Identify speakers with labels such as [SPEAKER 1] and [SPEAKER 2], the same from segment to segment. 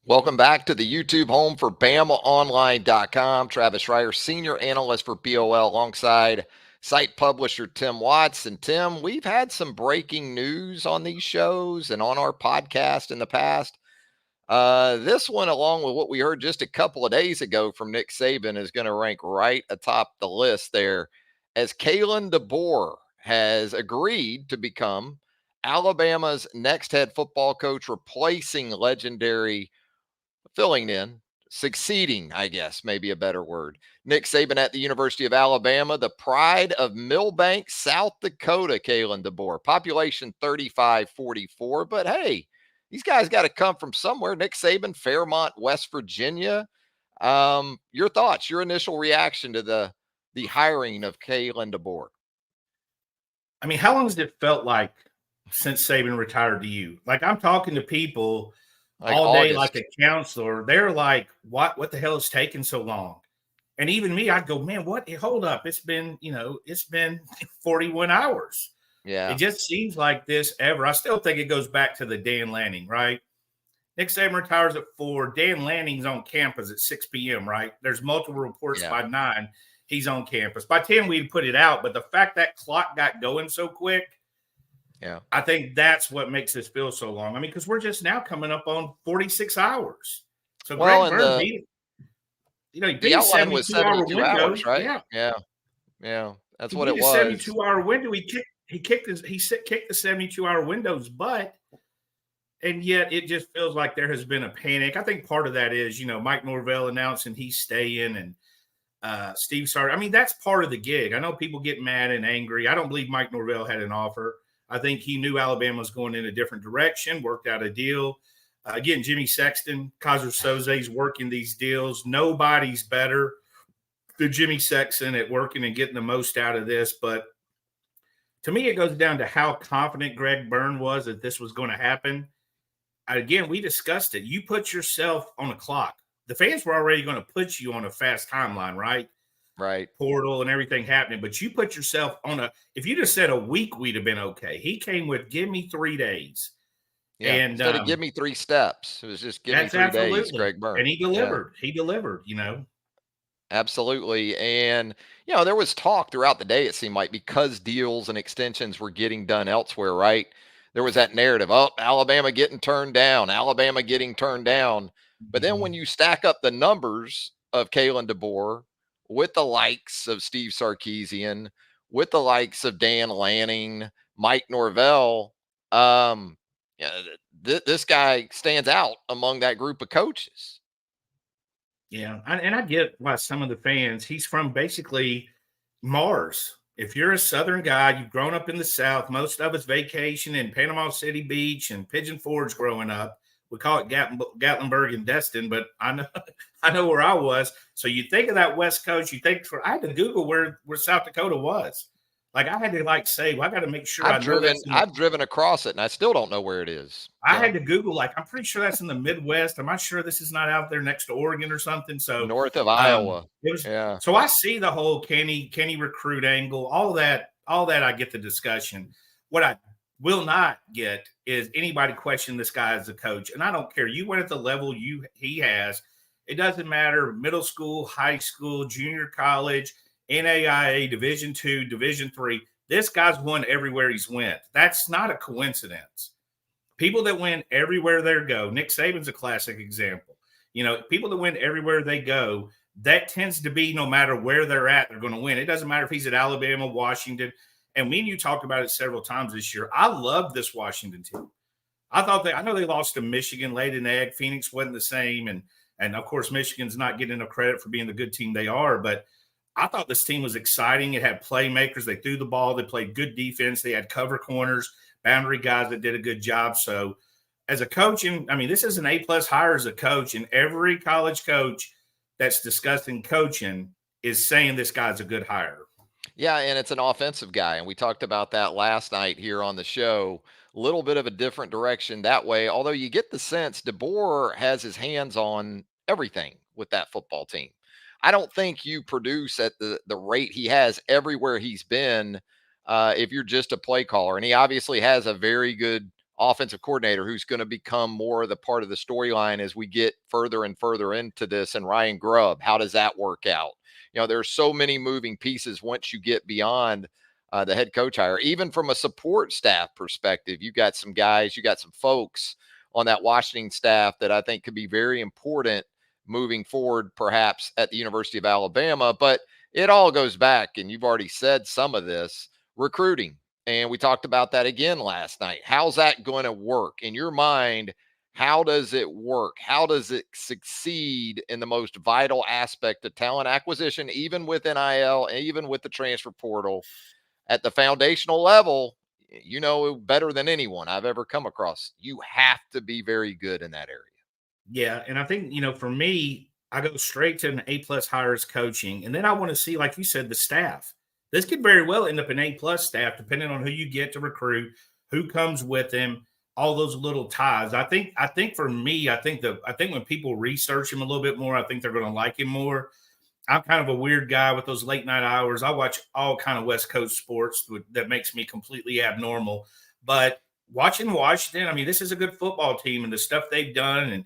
[SPEAKER 1] Welcome back to the YouTube home for BamaOnLine.com. Travis Reier, senior analyst for BOL, alongside site publisher Tim Watts. And Tim, we've had some breaking news on these shows and on our podcast in the past. This one, along with what we heard just a couple of days ago from Nick Saban, is going to rank right atop the list there, as Kalen DeBoer has agreed to become Alabama's next head football coach, replacing legendary succeeding, I guess, maybe a better word, Nick Saban at the University of Alabama, the pride of Millbank, South Dakota, Kalen DeBoer. Population 3544, but hey, these guys got to come from somewhere. Nick Saban, Fairmont, West Virginia. Your thoughts, your initial reaction to the hiring of Kalen DeBoer?
[SPEAKER 2] I mean, how long has it felt like since Saban retired to you? Like, I'm talking to people all day, like a counselor. They're like, what the hell is taking so long? And even me, I'd go, man, what? Hold up. It's been 41 hours.
[SPEAKER 1] Yeah.
[SPEAKER 2] It just seems like this ever. I still think it goes back to the Dan Lanning, right? Nick Saban retires at 4. Dan Lanning's on campus at 6 p.m., right? There's multiple reports by 9. He's on campus. By 10, we'd put it out. But the fact that clock got going so quick, I think that's what makes this feel so long. I mean, because we're just now coming up on 46 hours. So Greg Burns,
[SPEAKER 1] the outline was 72 hours, right? Yeah. That's what it was.
[SPEAKER 2] 72-hour window. He kicked the 72-hour window's butt. And yet it just feels like there has been a panic. I think part of that is, Mike Norvell announcing he's staying, and Steve Sark. I mean, that's part of the gig. I know people get mad and angry. I don't believe Mike Norvell had an offer. I think he knew Alabama was going in a different direction, worked out a deal. Again, Jimmy Sexton, Kaiser Soze's working these deals. Nobody's better than Jimmy Sexton at working and getting the most out of this. But to me, it goes down to how confident Greg Byrne was that this was going to happen. Again, we discussed it. You put yourself on a clock. The fans were already going to put you on a fast timeline, right?
[SPEAKER 1] Right.
[SPEAKER 2] Portal and everything happening. But you put yourself on if you just said a week, we'd have been okay. He came with, give me 3 days.
[SPEAKER 1] Yeah. And instead of give me 3 steps, it was just give me 3 days, Greg Byrne.
[SPEAKER 2] And he delivered. Yeah. He delivered,
[SPEAKER 1] Absolutely. And, there was talk throughout the day, it seemed like, because deals and extensions were getting done elsewhere, right? There was that narrative, Alabama getting turned down, Alabama getting turned down. But then when you stack up the numbers of Kalen DeBoer with the likes of Steve Sarkisian, with the likes of Dan Lanning, Mike Norvell, this guy stands out among that group of coaches.
[SPEAKER 2] Yeah, and I get why some of the fans, he's from basically Mars. If you're a Southern guy, you've grown up in the South, most of us vacation in Panama City Beach and Pigeon Forge growing up. We call it Gatlinburg and Destin, but I know where I was. So you think of that West Coast, I had to Google where South Dakota was. Like, I had to say, well, I got to make sure
[SPEAKER 1] I've driven across it, and I still don't know where it is.
[SPEAKER 2] I had to Google, I'm pretty sure that's in the Midwest. I'm not sure this is not out there next to Oregon or something. So
[SPEAKER 1] north of Iowa.
[SPEAKER 2] So I see the whole can he recruit angle, all that I get the discussion. What I will not get is anybody question this guy as a coach. And I don't care. You went at the level he has. It doesn't matter, middle school, high school, junior college, NAIA, Division II, Division III. This guy's won everywhere he's went. That's not a coincidence. People that win everywhere they go, Nick Saban's a classic example. People that win everywhere they go, that tends to be no matter where they're at, they're going to win. It doesn't matter if he's at Alabama, Washington. And me and you talked about it several times this year. I love this Washington team. I know they lost to Michigan, laid an egg. Phoenix wasn't the same. And of course, Michigan's not getting enough credit for being the good team they are. But I thought this team was exciting. It had playmakers. They threw the ball. They played good defense. They had cover corners, boundary guys that did a good job. So as a coach, this is an A+ hire as a coach. And every college coach that's discussing coaching is saying this guy's a good hire.
[SPEAKER 1] Yeah, and it's an offensive guy. And we talked about that last night here on the show. A little bit of a different direction that way. Although you get the sense DeBoer has his hands on everything with that football team. I don't think you produce at the rate he has everywhere he's been if you're just a play caller. And he obviously has a very good offensive coordinator who's going to become more of the part of the storyline as we get further and further into this, and Ryan Grubb, how does that work out? There's so many moving pieces once you get beyond the head coach hire. Even from a support staff perspective, you got some guys, you got some folks on that Washington staff that I think could be very important moving forward, perhaps at the University of Alabama. But it all goes back, and you've already said some of this, recruiting. And we talked about that again last night. How's that going to work in your mind? How does it work? How does it succeed in the most vital aspect of talent acquisition, even with NIL, even with the transfer portal? At the foundational level, better than anyone I've ever come across, you have to be very good in that area.
[SPEAKER 2] Yeah. And I think, for me, I go straight to an A+ hires coaching. And then I want to see, like you said, the staff. This could very well end up an A+ staff, depending on who you get to recruit, who comes with him, all those little ties. I think for me, I think when people research him a little bit more, I think they're going to like him more. I'm kind of a weird guy with those late night hours. I watch all kind of West Coast sports that makes me completely abnormal. But watching Washington, I mean, this is a good football team, and the stuff they've done, and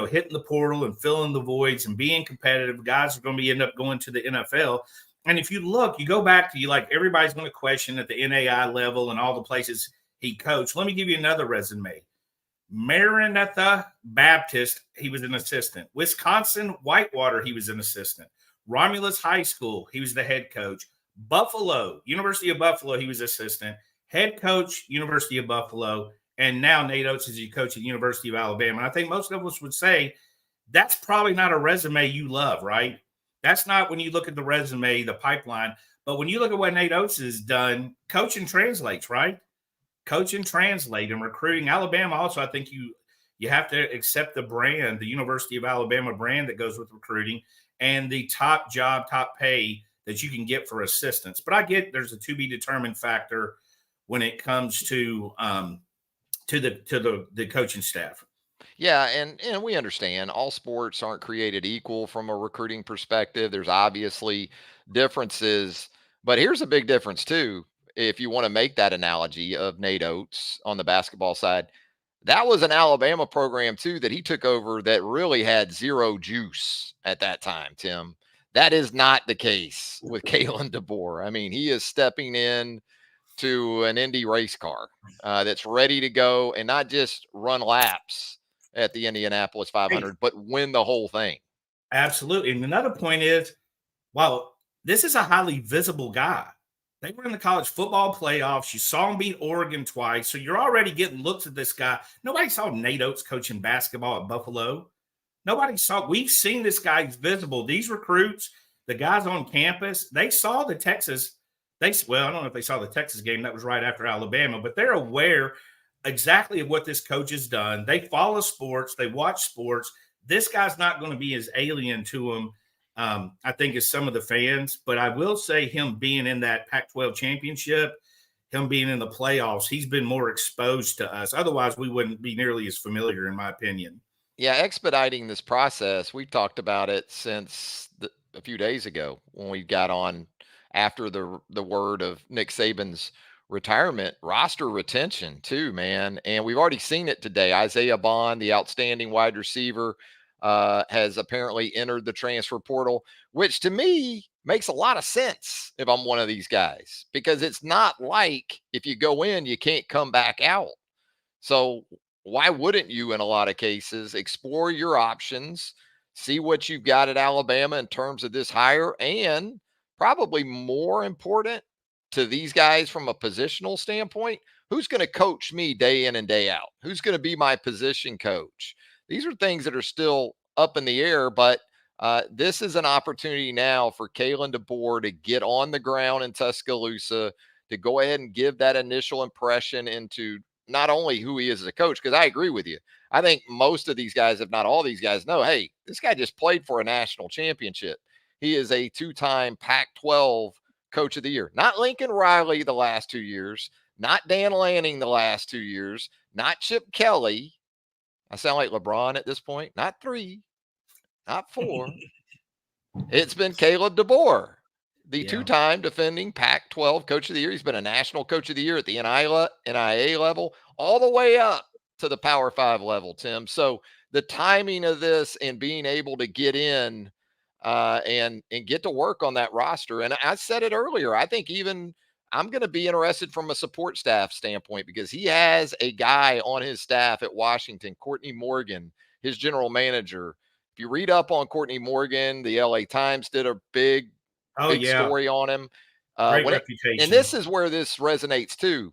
[SPEAKER 2] hitting the portal and filling the voids and being competitive. Guys are going to end up going to the NFL. And if you look, you go back to everybody's going to question at the NAI level and all the places he coached. Let me give you another resume. Maranatha Baptist, he was an assistant. Wisconsin Whitewater, he was an assistant. Romulus High School, he was the head coach. Buffalo, University of Buffalo, he was assistant. Head coach, University of Buffalo. And now Nate Oats is the coach at the University of Alabama. And I think most of us would say that's probably not a resume you love, right? That's not, when you look at the resume, the pipeline. But when you look at what Nate Oats has done, coaching translates, right? Coach and translate and recruiting. Alabama also, I think you have to accept the brand, the University of Alabama brand that goes with recruiting, and the top job, top pay that you can get for assistants. But I get there's a to be determined factor when it comes to the coaching staff.
[SPEAKER 1] Yeah, and we understand all sports aren't created equal from a recruiting perspective. There's obviously differences, but here's a big difference too. If you want to make that analogy of Nate Oats on the basketball side, that was an Alabama program too that he took over that really had zero juice at that time, Tim. That is not the case with Kalen DeBoer. I mean, he is stepping in to an Indy race car that's ready to go and not just run laps at the Indianapolis 500, but win the whole thing.
[SPEAKER 2] Absolutely. And another point is, wow, this is a highly visible guy. They were in the college football playoffs. You saw him beat Oregon twice. So you're already getting looks at this guy. Nobody saw Nate Oats coaching basketball at Buffalo. Nobody saw. We've seen this guy. He's visible. These recruits, the guys on campus, they saw the Texas. I don't know if they saw the Texas game. That was right after Alabama, but they're aware exactly of what this coach has done. They follow sports. They watch sports. This guy's not going to be as alien to them, I think, as some of the fans. But I will say, him being in that Pac-12 championship, him being in the playoffs, he's been more exposed to us. Otherwise, we wouldn't be nearly as familiar, in my opinion.
[SPEAKER 1] Yeah, expediting this process, we've talked about it since a few days ago when we got on after the word of Nick Saban's retirement. Roster retention too, man, and we've already seen it today. Isaiah Bond, the outstanding wide receiver, has apparently entered the transfer portal, which to me makes a lot of sense if I'm one of these guys, because it's not like if you go in, you can't come back out. So why wouldn't you, in a lot of cases, explore your options, see what you've got at Alabama in terms of this hire, and probably more important to these guys from a positional standpoint, who's going to coach me day in and day out? Who's going to be my position coach? These are things that are still up in the air, but this is an opportunity now for Kalen DeBoer to get on the ground in Tuscaloosa, to go ahead and give that initial impression into not only who he is as a coach, because I agree with you. I think most of these guys, if not all these guys, know, hey, this guy just played for a national championship. He is a two-time Pac-12 coach of the year. Not Lincoln Riley the last 2 years, not Dan Lanning the last 2 years, not Chip Kelly. I sound like LeBron at this point. Not 3, not 4. It's been Caleb DeBoer. the two-time defending Pac-12 Coach of the Year. He's been a National Coach of the Year at the NIA level, all the way up to the Power 5 level, Tim. So the timing of this and being able to get in and get to work on that roster. And I said it earlier, I think even I'm going to be interested from a support staff standpoint because he has a guy on his staff at Washington, Courtney Morgan, his general manager. If you read up on Courtney Morgan, the LA Times did a big story on him.
[SPEAKER 2] Great reputation.
[SPEAKER 1] And this is where this resonates too,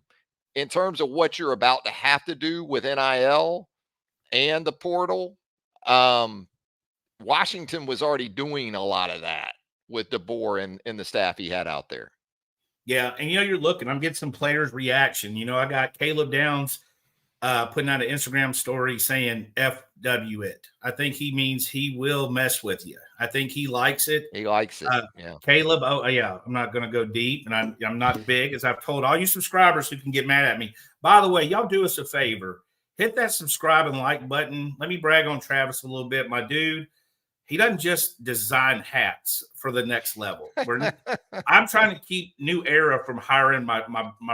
[SPEAKER 1] in terms of what you're about to have to do with NIL and the portal. Washington was already doing a lot of that with DeBoer and the staff he had out there.
[SPEAKER 2] Yeah, and you're looking. I'm getting some players' reaction. I got Caleb Downs putting out an Instagram story saying FW it. I think he means he will mess with you. I think he likes it.
[SPEAKER 1] He likes it. Yeah.
[SPEAKER 2] Caleb, I'm not going to go deep, and I'm not big, as I've told all you subscribers who can get mad at me. By the way, y'all do us a favor. Hit that subscribe and like button. Let me brag on Travis a little bit. My dude, he doesn't just design hats for the next level. I'm trying to keep New Era from hiring my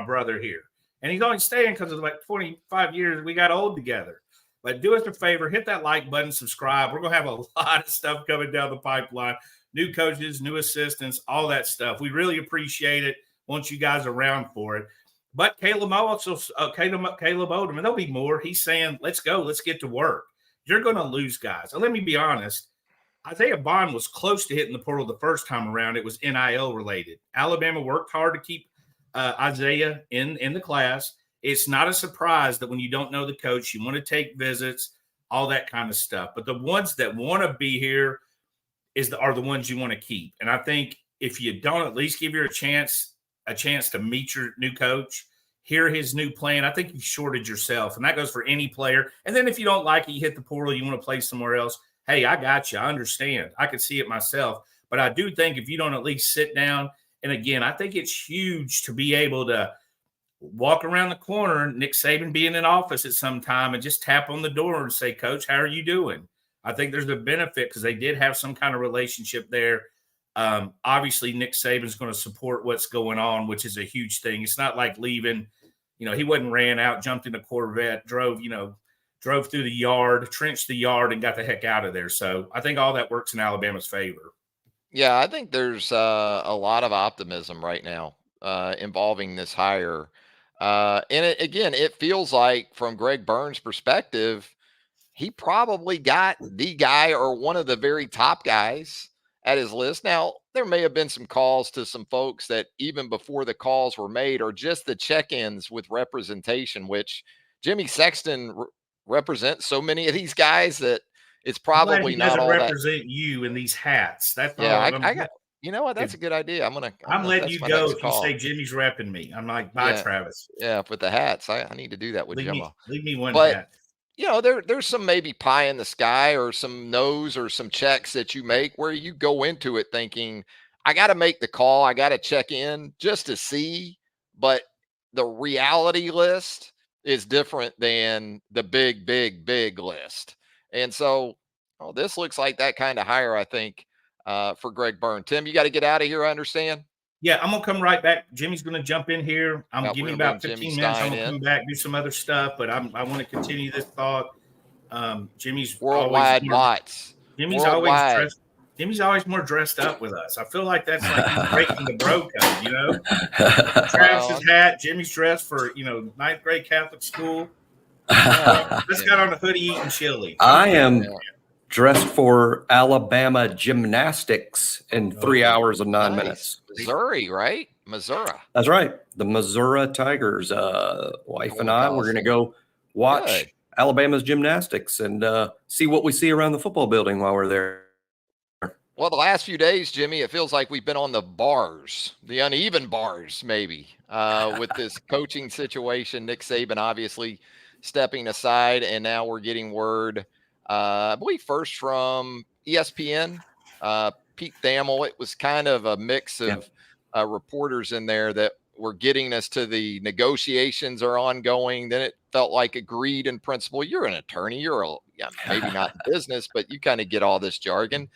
[SPEAKER 2] brother here. And he's only staying because of like 25 years we got old together. But do us a favor, hit that like button, subscribe. We're going to have a lot of stuff coming down the pipeline. New coaches, new assistants, all that stuff. We really appreciate it. Want you guys around for it. But Caleb Odom, and there'll be more. He's saying, let's go. Let's get to work. You're going to lose guys. And let me be honest. Isaiah Bond was close to hitting the portal the first time around. It was NIL related. Alabama worked hard to keep Isaiah in the class. It's not a surprise that when you don't know the coach, you want to take visits, all that kind of stuff. But the ones that want to be here are the ones you want to keep. And I think if you don't at least give you a chance to meet your new coach, hear his new plan, I think you shorted yourself. And that goes for any player. And then if you don't like it, you hit the portal, you want to play somewhere else. Hey, I got you. I understand. I could see it myself. But I do think if you don't at least sit down, and again, I think it's huge to be able to walk around the corner, Nick Saban being in office at some time, and just tap on the door and say, Coach, how are you doing? I think there's a benefit because they did have some kind of relationship there. Obviously, Nick Saban's going to support what's going on, which is a huge thing. It's not like leaving. He wasn't ran out, jumped in a Corvette, drove through the yard, trenched the yard, and got the heck out of there. So I think all that works in Alabama's favor.
[SPEAKER 1] Yeah, I think there's a lot of optimism right now involving this hire. And it feels like from Greg Burns' perspective, he probably got the guy or one of the very top guys at his list. Now, there may have been some calls to some folks that even before the calls were made or just the check-ins with representation, which Jimmy Sexton represents so many of these guys that it's probably not all
[SPEAKER 2] represent you in these hats. That's
[SPEAKER 1] I got. You know what? That's a good idea.
[SPEAKER 2] I'm letting you go if you say Jimmy's repping me. I'm like, bye, Travis.
[SPEAKER 1] Yeah, with the hats, I need to do that with Jimmy.
[SPEAKER 2] Leave me one hat.
[SPEAKER 1] There's some maybe pie in the sky or some no's or some checks that you make where you go into it thinking, I got to make the call. I got to check in just to see. But the reality list is different than the big list. And so this looks like that kind of hire, I think, for Greg Byrne. Tim, you got to get out of here, I understand.
[SPEAKER 2] Yeah, I'm going to come right back. Jimmy's going to jump in here. I'm giving about 15 minutes. I'm going to come back, do some other stuff, but I want to continue this thought. Jimmy's
[SPEAKER 1] worldwide bots.
[SPEAKER 2] Jimmy's always more dressed up with us. I feel like that's like he's breaking the bro code, Travis's hat, Jimmy's dressed for, ninth grade Catholic school. Just got on a hoodie eating chili.
[SPEAKER 3] I am dressed for Alabama gymnastics in 3 hours and 9 minutes.
[SPEAKER 1] Missouri, right? Missouri.
[SPEAKER 3] That's right. The Missouri Tigers. Wife and I, we're going to go watch Alabama's gymnastics and see what we see around the football building while we're there.
[SPEAKER 1] Well, the last few days, Jimmy, it feels like we've been on the bars, the uneven bars, maybe, with this coaching situation. Nick Saban obviously stepping aside, and now we're getting word, I believe first from ESPN, Pete Thamel. It was kind of a mix of reporters in there that were getting us to the negotiations are ongoing. Then it felt like agreed in principle. You're an attorney. You're maybe not in business, but you kind of get all this jargon.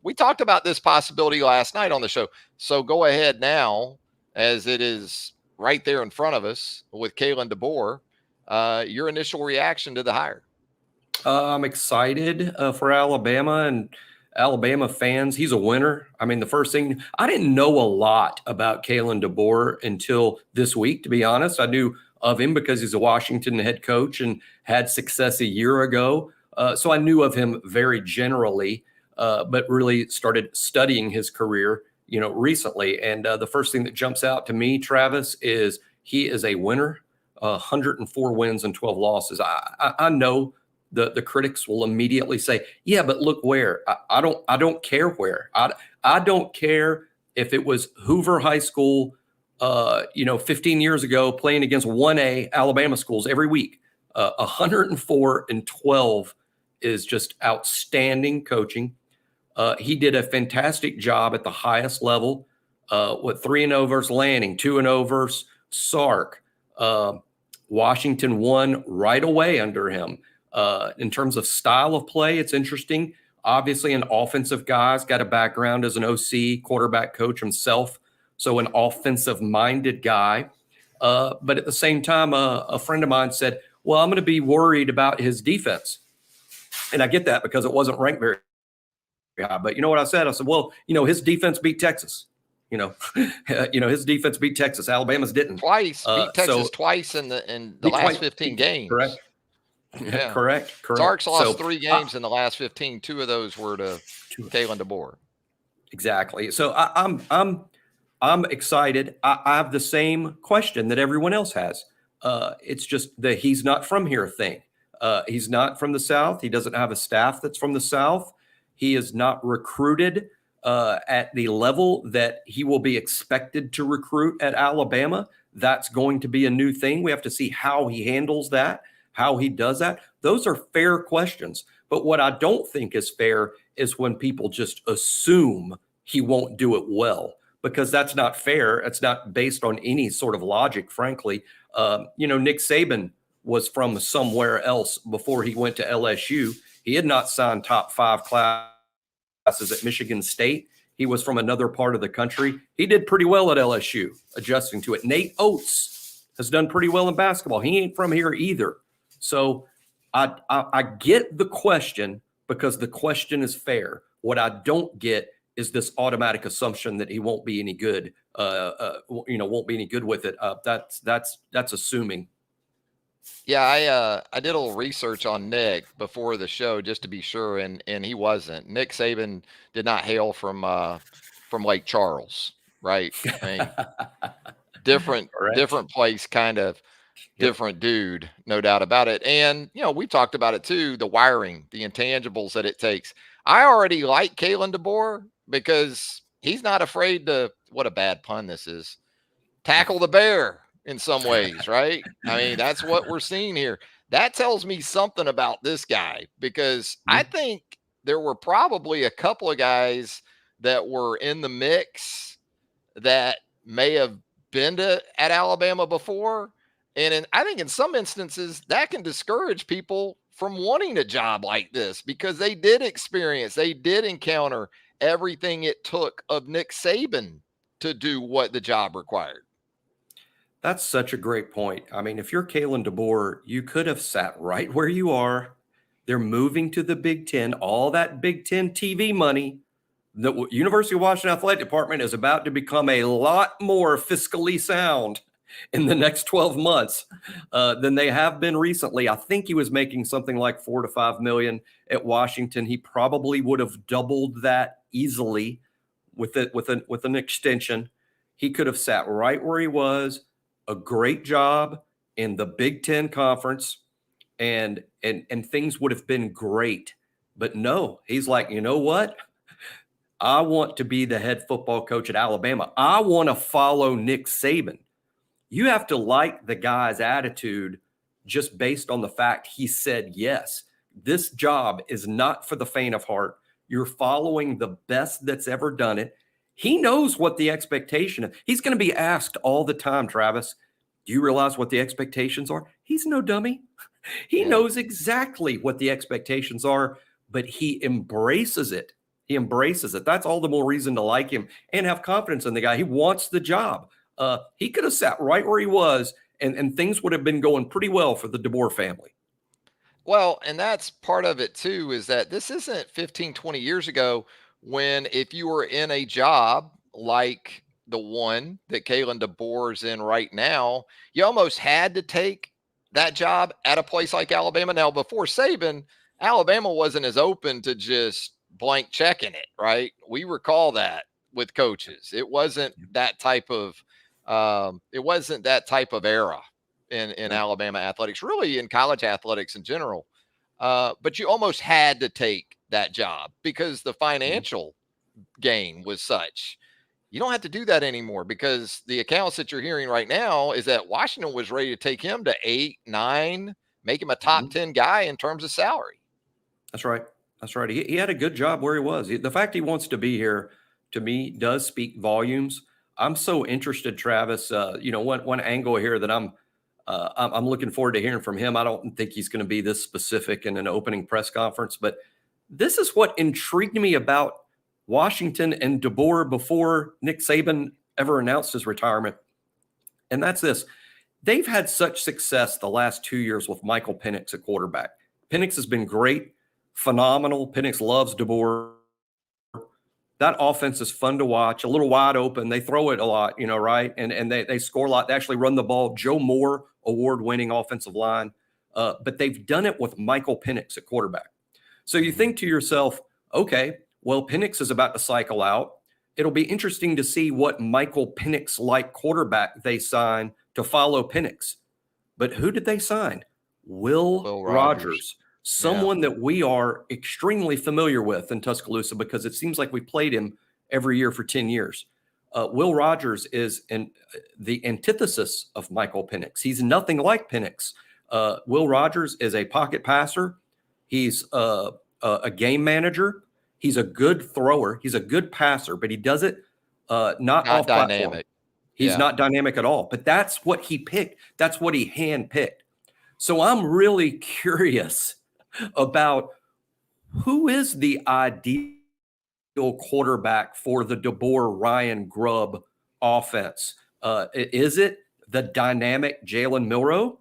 [SPEAKER 1] We talked about this possibility last night on the show. So go ahead now, as it is right there in front of us with Kalen DeBoer. Your initial reaction to the hire?
[SPEAKER 3] I'm excited for Alabama and Alabama fans. He's a winner. I mean, the first thing, I didn't know a lot about Kalen DeBoer until this week, to be honest. I knew of him because he's a Washington head coach and had success a year ago. So I knew of him very generally, but really started studying his career, recently. And the first thing that jumps out to me, Travis, is he is a winner. 104 wins and 12 losses. I know the critics will immediately say, yeah, but look where. I don't care where. I don't care if it was Hoover High School, 15 years ago, playing against 1A Alabama schools every week. 104 and 12 is just outstanding coaching. He did a fantastic job at the highest level. With 3-0 versus Lanning, 2-0 versus Sark. Washington won right away under him. In terms of style of play, it's interesting. Obviously, an offensive guy's got a background as an OC, quarterback coach himself, so an offensive-minded guy. But at the same time, a friend of mine said, well, I'm going to be worried about his defense. And I get that because it wasn't ranked very high. But you know what I said? I said, well, his defense beat Texas. His defense beat Texas. Alabama's didn't.
[SPEAKER 1] Beat Texas twice in the last 15 games.
[SPEAKER 3] Correct. Yeah. Correct.
[SPEAKER 1] Sark's lost 3 games in the last 15. 2 of those were to Kalen DeBoer.
[SPEAKER 3] Exactly. So I'm excited. I have the same question that everyone else has. It's just the he's not from here thing. He's not from the South. He doesn't have a staff that's from the South. He is not recruited at the level that he will be expected to recruit at Alabama. That's going to be a new thing. We have to see how he handles that, how he does that. Those are fair questions. But what I don't think is fair is when people just assume he won't do it well, because that's not fair. It's not based on any sort of logic, frankly. Nick Saban was from somewhere else before he went to LSU. He had not signed top 5 classes at Michigan State. He was from another part of the country. He did pretty well at LSU, adjusting to it. Nate Oats has done pretty well in basketball. He ain't from here either. So I get the question because the question is fair. What I don't get is this automatic assumption that he won't be any good. Won't be any good with it. That's assuming.
[SPEAKER 1] Yeah, I did a little research on Nick before the show just to be sure, and he wasn't. Nick Saban did not hail from Lake Charles, right? I mean, different place, kind of different dude, no doubt about it. And we talked about it too, the wiring, the intangibles that it takes. I already like Kalen DeBoer because he's not afraid to, what a bad pun this is, tackle the bear in some ways, right? I mean, that's what we're seeing here. That tells me something about this guy, because I think there were probably a couple of guys that were in the mix that may have been at Alabama before. And I think in some instances that can discourage people from wanting a job like this, because they did encounter everything it took of Nick Saban to do what the job required.
[SPEAKER 3] That's such a great point. I mean, if you're Kalen DeBoer, you could have sat right where you are. They're moving to the Big Ten, all that Big Ten TV money. The University of Washington Athletic Department is about to become a lot more fiscally sound in the next 12 months than they have been recently. I think he was making something like $4 to $5 million at Washington. He probably would have doubled that easily with an extension. He could have sat right where he was, a great job in the Big Ten Conference, and things would have been great. But no, he's like, you know what? I want to be the head football coach at Alabama. I want to follow Nick Saban. You have to like the guy's attitude just based on the fact he said yes. This job is not for the faint of heart. You're following the best that's ever done it. He knows what the expectation is. He's going to be asked all the time, Travis, do you realize what the expectations are? He's no dummy. He knows exactly what the expectations are, but he embraces it. He embraces it. That's all the more reason to like him and have confidence in the guy. He wants the job. He could have sat right where he was, and things would have been going pretty well for the DeBoer family.
[SPEAKER 1] Well, and that's part of it too, is that this isn't 15, 20 years ago when if you were in a job like the one that Kalen DeBoer is in right now, you almost had to take that job at a place like Alabama. Now, before Saban, Alabama wasn't as open to just blank checking it, right? We recall that with coaches. It wasn't that type of era in Alabama athletics, really in college athletics in general. But you almost had to take that job because the financial gain was such. You don't have to do that anymore because the accounts that you're hearing right now is that Washington was ready to take him to 8, 9, make him a top 10 guy in terms of salary.
[SPEAKER 3] That's right. That's right. He had a good job where he was. The fact he wants to be here, to me, does speak volumes. I'm so interested, Travis. One angle here that I'm looking forward to hearing from him. I don't think he's going to be this specific in an opening press conference, but this is what intrigued me about Washington and DeBoer before Nick Saban ever announced his retirement. And that's this. They've had such success the last 2 years with Michael Penix at quarterback. Penix has been great, phenomenal. Penix loves DeBoer. That offense is fun to watch, a little wide open. They throw it a lot, right? And they score a lot. They actually run the ball. Joe Moore, award-winning offensive line. But they've done it with Michael Penix at quarterback. So you think to yourself, okay, well, Penix is about to cycle out. It'll be interesting to see what Michael Penix-like quarterback they sign to follow Penix. But who did they sign? Will Rogers. Someone that we are extremely familiar with in Tuscaloosa because it seems like we played him every year for 10 years. Will Rogers is the antithesis of Michael Penix. He's nothing like Penix. Will Rogers is a pocket passer. He's a game manager. He's a good thrower. He's a good passer, but he does it not off
[SPEAKER 1] dynamic.
[SPEAKER 3] Platform. He's not dynamic at all. But that's what he picked. That's what he handpicked. So I'm really curious about who is the ideal quarterback for the DeBoer, Ryan, Grubb offense. Is it the dynamic Jalen Milroe?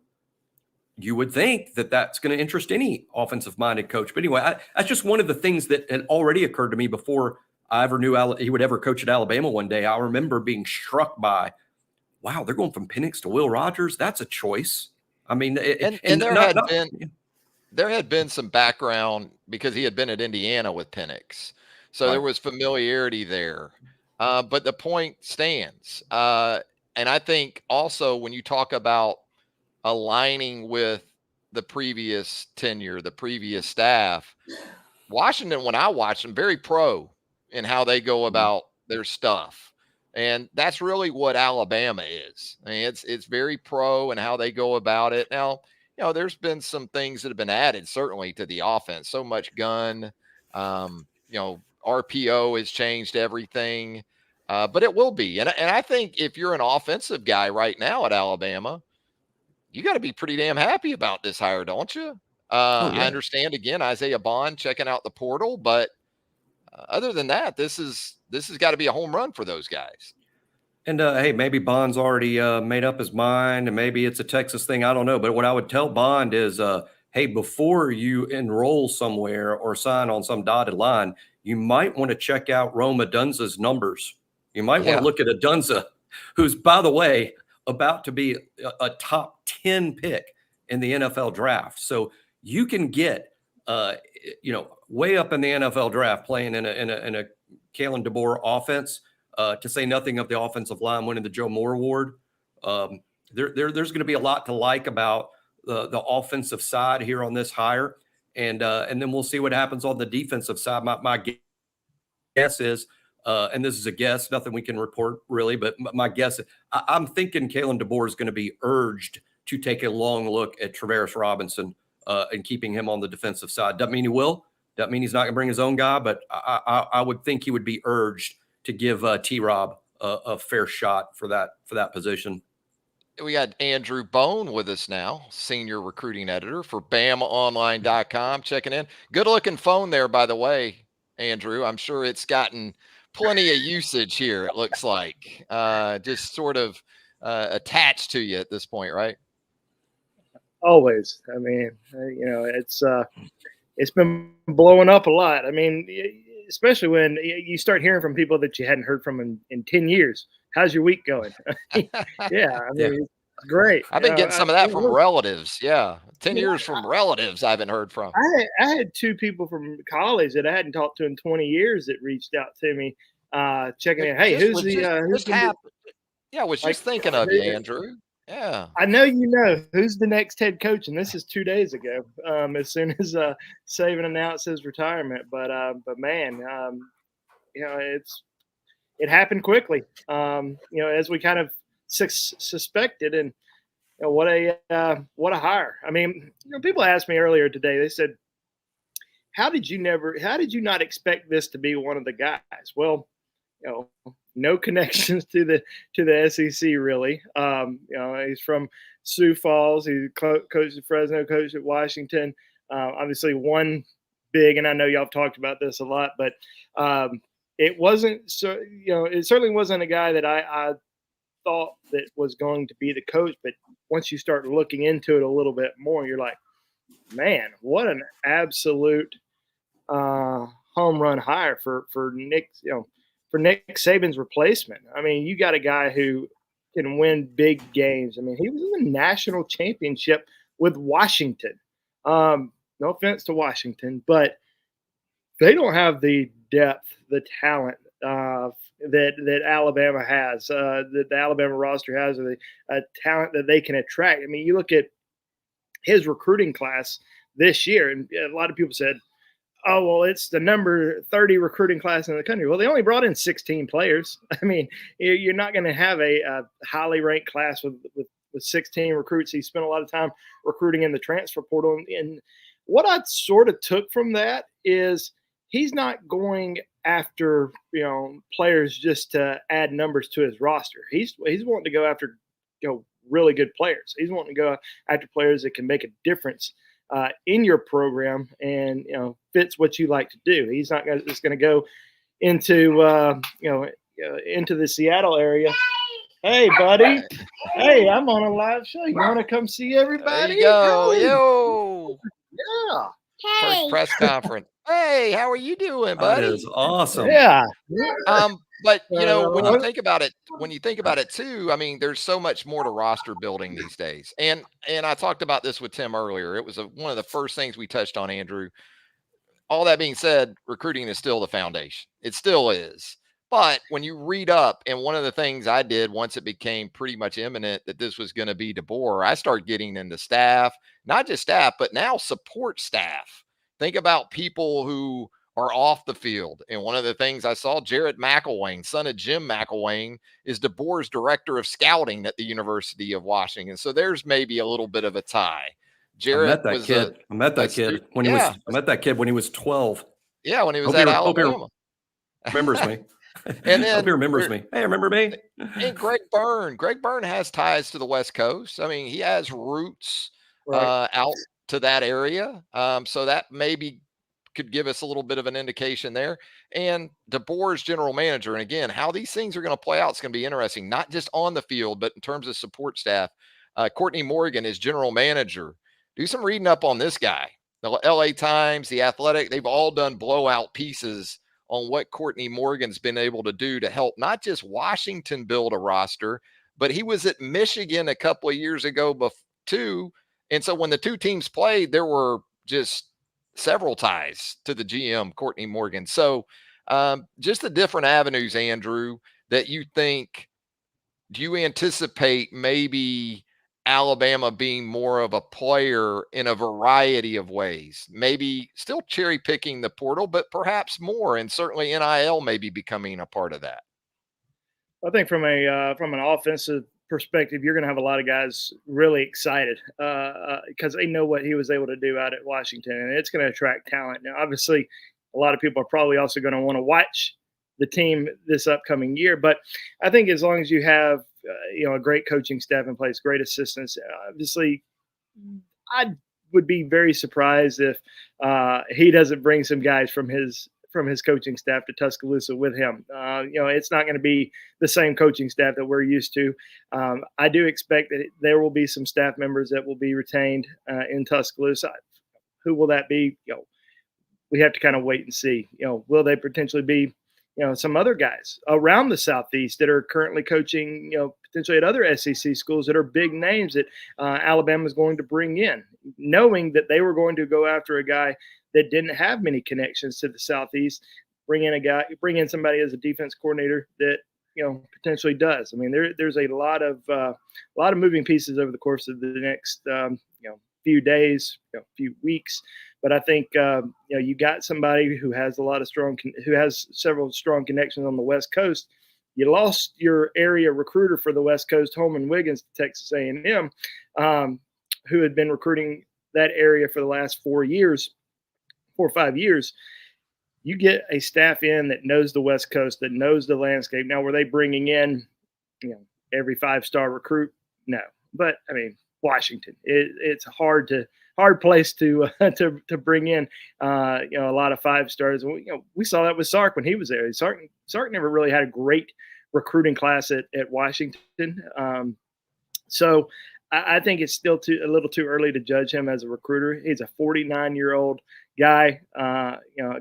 [SPEAKER 3] You would think that that's going to interest any offensive-minded coach. But anyway, that's just one of the things that had already occurred to me before I ever knew he would ever coach at Alabama one day. I remember being struck by, wow, they're going from Penix to Will Rogers. That's a choice. I mean,
[SPEAKER 1] there had been some background because he had been at Indiana with Penix. So there was familiarity there. But the point stands. And I think also when you talk about aligning with the previous tenure, the previous staff, Washington, when I watched them, very pro in how they go about their stuff. And that's really what Alabama is. I mean, it's very pro in how they go about it. Now, there's been some things that have been added certainly to the offense. So much gun, RPO has changed everything, but it will be. And I think if you're an offensive guy right now at Alabama, you got to be pretty damn happy about this hire, don't you? I understand again, Isaiah Bond checking out the portal, but other than that, this has got to be a home run for those guys.
[SPEAKER 3] And hey, maybe Bond's already made up his mind, and maybe it's a Texas thing. I don't know. But what I would tell Bond is, hey, before you enroll somewhere or sign on some dotted line, you might want to check out Rome Odunze's numbers. You might want to look at Odunze, who's, by the way, about to be a top 10 pick in the NFL draft. So you can get, way up in the NFL draft playing in a Kalen DeBoer offense, to say nothing of the offensive line winning the Joe Moore Award. There's going to be a lot to like about the offensive side here on this hire. And then we'll see what happens on the defensive side. My guess is, and this is a guess, nothing we can report really, but my guess, I'm thinking Kalen DeBoer is going to be urged to take a long look at Travaris Robinson and keeping him on the defensive side. Doesn't mean he will. Doesn't mean he's not going to bring his own guy, but I would think he would be urged to give T-Rob a fair shot for that position.
[SPEAKER 1] We got Andrew Bone with us now, senior recruiting editor for BamaOnLine.com, checking in. Good looking phone there, by the way. Andrew. I'm sure it's gotten plenty of usage here. It looks like just sort of attached to you at this point, right?
[SPEAKER 4] Always. I mean, it's been blowing up a lot. I mean, especially when you start hearing from people that you hadn't heard from in 10 years. How's your week going? Yeah, I mean, it's great.
[SPEAKER 1] I've been getting some of that from relatives. Yeah. 10 years from relatives I haven't heard from.
[SPEAKER 4] I had two people from college that I hadn't talked to in 20 years that reached out to me, checking in. Hey, who's
[SPEAKER 1] happened? Yeah, I was just thinking of you, Andrew. Yeah.
[SPEAKER 4] I know who's the next head coach, and this is 2 days ago. As soon as Saban announced his retirement, but man, it happened quickly. As we kind of suspected, and what a hire. I mean, people asked me earlier today. They said, how did you not expect this to be one of the guys? Well, no connections to the SEC really. He's from Sioux Falls. He coached at Fresno, coached at Washington. Obviously, one big, and I know y'all have talked about this a lot, but it wasn't so. It certainly wasn't a guy that I thought that was going to be the coach. But once you start looking into it a little bit more, you're like, man, what an absolute home run hire for Nick. For Nick Saban's replacement. I mean, you got a guy who can win big games. I mean, he was in the national championship with Washington. No offense to Washington, but they don't have the depth, the talent that Alabama has, that the Alabama roster has, or the talent that they can attract. I mean, you look at his recruiting class this year, and a lot of people said, oh, well, it's the number 30 recruiting class in the country. Well, they only brought in 16 players. I mean, you're not going to have a highly ranked class with 16 recruits. He spent a lot of time recruiting in the transfer portal. And what I sort of took from that is he's not going after, players just to add numbers to his roster. He's wanting to go after, really good players. He's wanting to go after players that can make a difference in your program and fits what you like to do. He's not just going to go into into the Seattle area. Hey, buddy. Hey, I'm on a live show. You want to come see everybody?
[SPEAKER 1] There you go. Yo.
[SPEAKER 4] Yeah.
[SPEAKER 1] Hey. First press conference. Hey, how are you doing, buddy?
[SPEAKER 3] That is awesome.
[SPEAKER 4] Yeah.
[SPEAKER 1] But when you think about it too, I mean, there's so much more to roster building these days. And I talked about this with Tim earlier. It was one of the first things we touched on, Andrew. All that being said, recruiting is still the foundation. It still is. But when you read up, and one of the things I did once it became pretty much imminent that this was going to be DeBoer, I started getting into staff, not just staff, but now support staff. Think about people who are off the field. And one of the things I saw, Jarrett McElwain, son of Jim McElwain, is DeBoer's director of scouting at the University of Washington. So there's maybe a little bit of a tie. Jarrett
[SPEAKER 3] I met that kid when he was 12.
[SPEAKER 1] Yeah, when he was at Alabama.
[SPEAKER 3] Remembers me.
[SPEAKER 1] And then
[SPEAKER 3] hope he remembers me. Hey, remember me?
[SPEAKER 1] And Greg Byrne has ties to the West Coast. I mean, he has roots out to that area. So that maybe could give us a little bit of an indication there. And DeBoer's general manager, and again, how these things are going to play out, it's going to be interesting, not just on the field, but in terms of support staff. Courtney Morgan is general manager. Do some reading up on this guy. The LA Times, The Athletic, they've all done blowout pieces on what Courtney Morgan's been able to do to help not just Washington build a roster, but he was at Michigan a couple of years ago too. And so when the two teams played, there were just several ties to the GM, Courtney Morgan. So just the different avenues, Andrew, that you think, do you anticipate maybe Alabama being more of a player in a variety of ways, maybe still cherry picking the portal, but perhaps more, and certainly NIL maybe becoming a part of that?
[SPEAKER 4] I think from an offensive perspective, you're going to have a lot of guys really excited because they know what he was able to do out at Washington, and it's going to attract talent. Now, obviously, a lot of people are probably also going to want to watch the team this upcoming year, but I think as long as you have a great coaching staff in place, great assistants. Obviously, I would be very surprised if he doesn't bring some guys from his from his coaching staff to Tuscaloosa with him. It's not going to be the same coaching staff that we're used to. I do expect that there will be some staff members that will be retained in Tuscaloosa. Who will that be? We have to kind of wait and see. Will they potentially be, some other guys around the Southeast that are currently coaching, potentially at other SEC schools that are big names that Alabama is going to bring in, knowing that they were going to go after a guy that didn't have many connections to the Southeast, bring in somebody as a defense coordinator that, potentially does. I mean, there's a lot of moving pieces over the course of the next, few days, few weeks. But I think you got somebody who has several strong connections on the West Coast. You lost your area recruiter for the West Coast, Holman Wiggins, to Texas A&M, who had been recruiting that area for the last 4 or 5 years. You get a staff in that knows the West Coast, that knows the landscape. Now, were they bringing in, every 5-star recruit? No, but I mean, Washington, it's a hard place to bring in, a lot of 5-stars. And we saw that with Sark when he was there. Sark never really had a great recruiting class at Washington. So I think it's still a little too early to judge him as a recruiter. He's a 49-year-old guy, a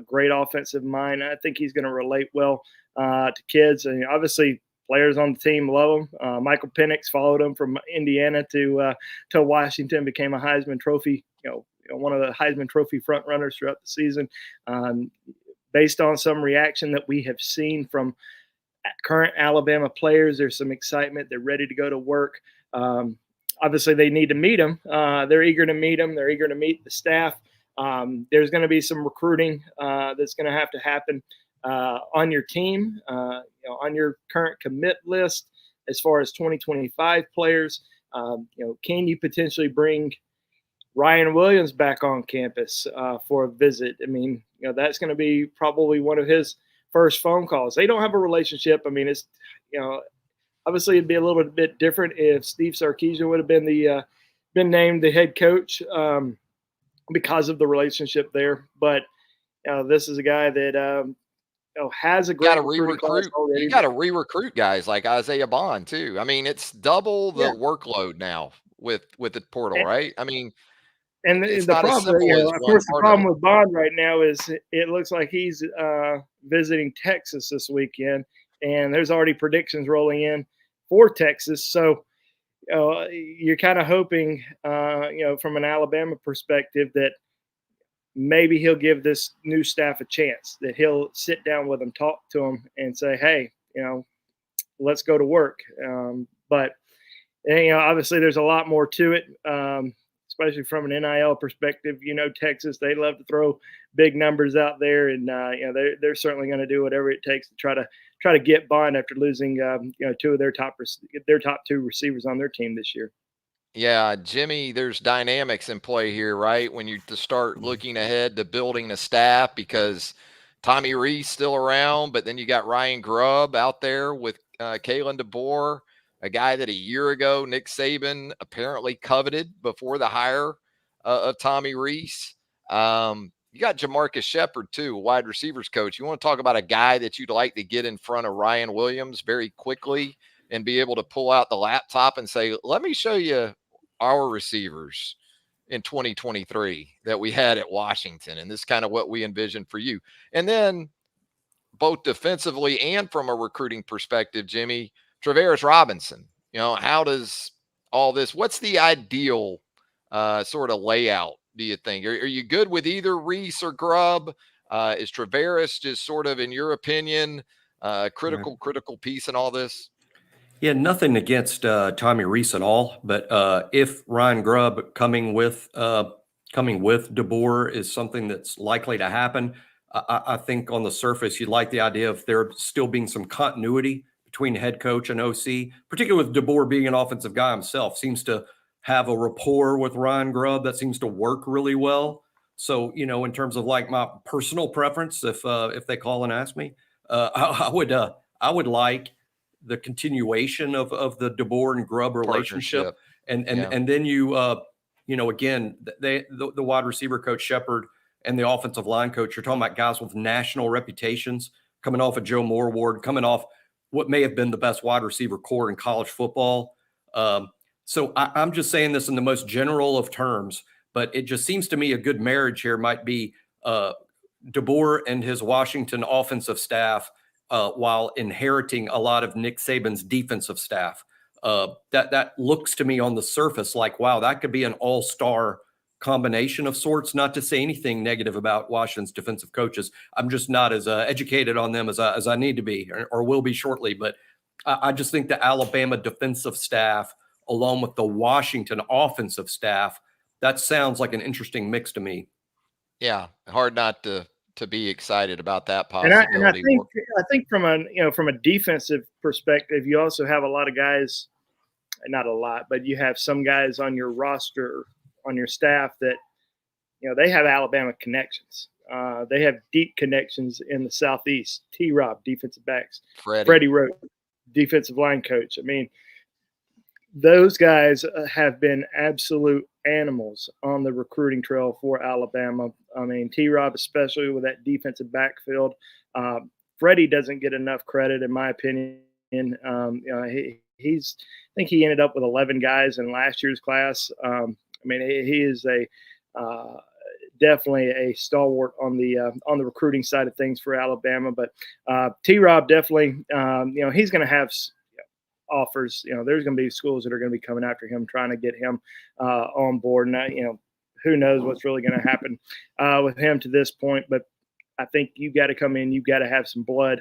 [SPEAKER 4] great offensive mind. I think he's going to relate well to kids. And obviously, players on the team love him. Michael Penix followed him from Indiana to Washington, became a Heisman Trophy, one of the Heisman Trophy front runners throughout the season. Based on some reaction that we have seen from current Alabama players, there's some excitement. They're ready to go to work. Obviously, they need to meet him. They're eager to meet him. They're eager to meet the staff. There's going to be some recruiting that's going to have to happen on your team, on your current commit list as far as 2025 players. Can you potentially bring Ryan Williams back on campus for a visit? I mean, that's going to be probably one of his first phone calls. They don't have a relationship. I mean, it's, obviously it'd be a little bit different if Steve Sarkisian would have been named the head coach because of the relationship there. But this is a guy that has a great
[SPEAKER 1] re-recruit. You got to re-recruit guys like Isaiah Bond too. I mean, it's double the workload now with the portal, right? I mean,
[SPEAKER 4] and the problem, of course, the problem with Bond right now is it looks like he's visiting Texas this weekend, and there's already predictions rolling in for Texas. So you're kind of hoping, from an Alabama perspective, that maybe he'll give this new staff a chance, that he'll sit down with them, talk to them, and say, hey, let's go to work. But obviously there's a lot more to it, especially from an NIL perspective. Texas, they love to throw big numbers out there, and they're certainly going to do whatever it takes to try to get Bond after losing two of their top 2 receivers on their team this year.
[SPEAKER 1] Yeah, Jimmy, there's dynamics in play here, right? When you to start looking ahead to building a staff, because Tommy Rees still around, but then you got Ryan Grubb out there with Kalen DeBoer, a guy that a year ago Nick Saban apparently coveted before the hire of Tommy Rees. You got Jamarcus Shepard too, a wide receivers coach. You want to talk about a guy that you'd like to get in front of Ryan Williams very quickly and be able to pull out the laptop and say, let me show you our receivers in 2023 that we had at Washington. And this is kind of what we envision for you. And then both defensively and from a recruiting perspective, Jimmy, Travaris Robinson, how does all this, what's the ideal sort of layout, do you think? Are you good with either Rees or Grubb? Is Travaris just sort of, in your opinion, critical piece in all this?
[SPEAKER 3] Yeah, nothing against Tommy Rees at all, but if Ryan Grubb coming with DeBoer is something that's likely to happen, I think on the surface you'd like the idea of there still being some continuity between head coach and OC, particularly with DeBoer being an offensive guy himself, seems to have a rapport with Ryan Grubb that seems to work really well. So, in terms of like my personal preference, if they call and ask me, I would like the continuation of the DeBoer and Grubb relationship. And then again, the wide receiver coach Shepard and the offensive line coach. You're talking about guys with national reputations, coming off a Joe Moore Award, coming off what may have been the best wide receiver core in college football. So I'm just saying this in the most general of terms, but it just seems to me a good marriage here might be DeBoer and his Washington offensive staff while inheriting a lot of Nick Saban's defensive staff. That looks to me on the surface like, wow, that could be an all-star combination of sorts. Not to say anything negative about Washington's defensive coaches. I'm just not as educated on them as I need to be or will be shortly. But I just think the Alabama defensive staff, along with the Washington offensive staff, that sounds like an interesting mix to me.
[SPEAKER 1] Yeah, hard not to be excited about that possibility.
[SPEAKER 4] And I think from a defensive perspective, you also have a lot of guys, not a lot, but you have some guys on your roster, on your staff that, they have Alabama connections. They have deep connections in the Southeast. T-Rob, defensive backs. Freddie Rote, defensive line coach. I mean, those guys have been absolute animals on the recruiting trail for Alabama. I mean, T-Rob, especially with that defensive backfield. Freddie doesn't get enough credit, in my opinion. I think he ended up with 11 guys in last year's class. He is definitely a stalwart on the recruiting side of things for Alabama. But T-Rob definitely, he's going to have offers. There's going to be schools that are going to be coming after him, trying to get him on board. And who knows what's really going to happen with him to this point. But I think you got to come in. You got to have some blood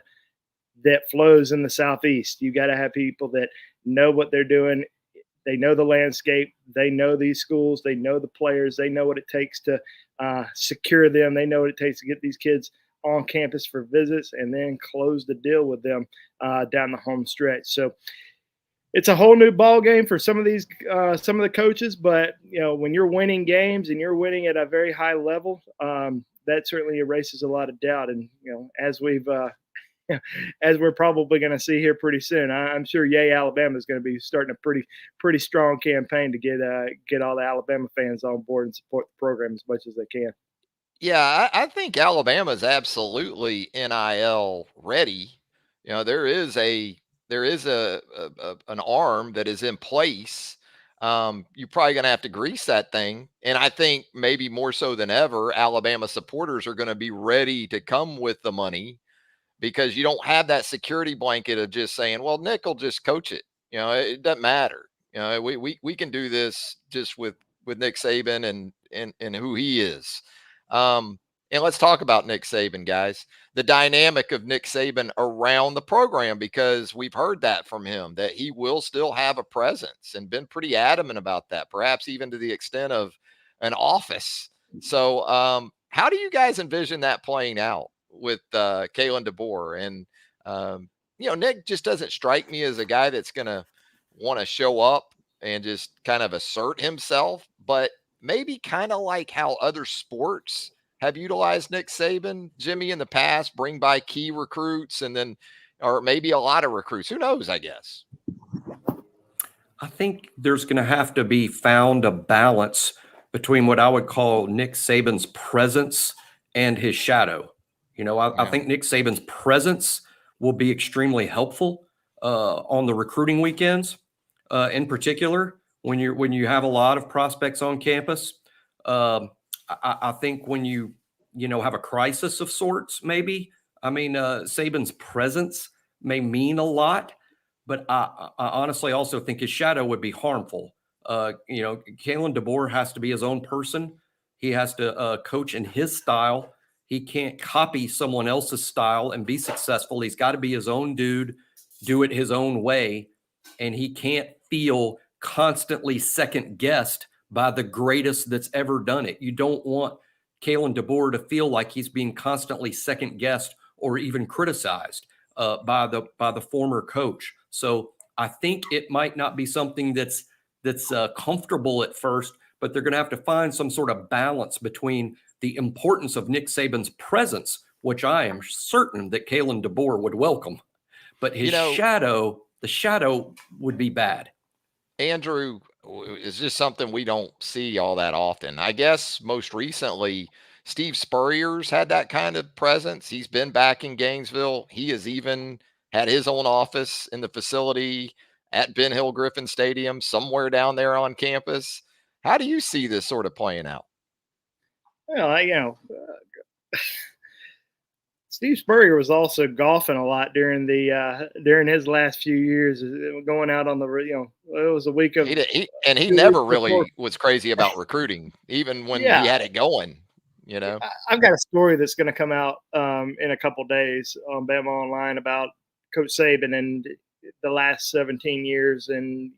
[SPEAKER 4] that flows in the Southeast. You got to have people that know what they're doing. They know the landscape. They know these schools. They know the players. They know what it takes to secure them. They know what it takes to get these kids on campus for visits and then close the deal with them down the home stretch. So it's a whole new ball game for some of the coaches. But when you're winning games and you're winning at a very high level, that certainly erases a lot of doubt. And as we're probably going to see here pretty soon, I'm sure Yay Alabama is going to be starting a pretty strong campaign to get all the Alabama fans on board and support the program as much as they can.
[SPEAKER 1] Yeah, I think Alabama is absolutely NIL ready. There is an arm that is in place. You're probably going to have to grease that thing. And I think maybe more so than ever, Alabama supporters are going to be ready to come with the money, because you don't have that security blanket of just saying, well, Nick will just coach it. It doesn't matter. We can do this just with Nick Saban and who he is. And let's talk about Nick Saban, guys. The dynamic of Nick Saban around the program, because we've heard that from him, that he will still have a presence and been pretty adamant about that, perhaps even to the extent of an office. So how do you guys envision that playing out with Kalen DeBoer? And, Nick just doesn't strike me as a guy that's going to want to show up and just kind of assert himself, but maybe kind of like how other sports have utilized Nick Saban, Jimmy, in the past, bring by key recruits and then, or maybe a lot of recruits. Who knows, I guess.
[SPEAKER 3] I think there's going to have to be found a balance between what I would call Nick Saban's presence and his shadow. I think Nick Saban's presence will be extremely helpful on the recruiting weekends, in particular, when you have a lot of prospects on campus. I think when you have a crisis of sorts, maybe, Saban's presence may mean a lot, but I honestly also think his shadow would be harmful. Kalen DeBoer has to be his own person. He has to coach in his style. He can't copy someone else's style and be successful. He's got to be his own dude, do it his own way, and he can't feel constantly second guessed by the greatest that's ever done it. You don't want Kalen DeBoer to feel like he's being constantly second guessed or even criticized by the former coach. So I think it might not be something that's comfortable at first, but they're going to have to find some sort of balance between the importance of Nick Saban's presence, which I am certain that Kalen DeBoer would welcome, but his shadow would be bad.
[SPEAKER 1] Andrew, is just something we don't see all that often. I guess most recently, Steve Spurrier's had that kind of presence. He's been back in Gainesville. He has even had his own office in the facility at Ben Hill Griffin Stadium, somewhere down there on campus. How do you see this sort of playing out?
[SPEAKER 4] Well, Steve Spurrier was also golfing a lot during his last few years, going out on the it was a week of
[SPEAKER 1] he never really was crazy about recruiting, even when he had it going.
[SPEAKER 4] I've got a story that's going to come out in a couple days on BamaOnLine about Coach Saban and the last 17 years and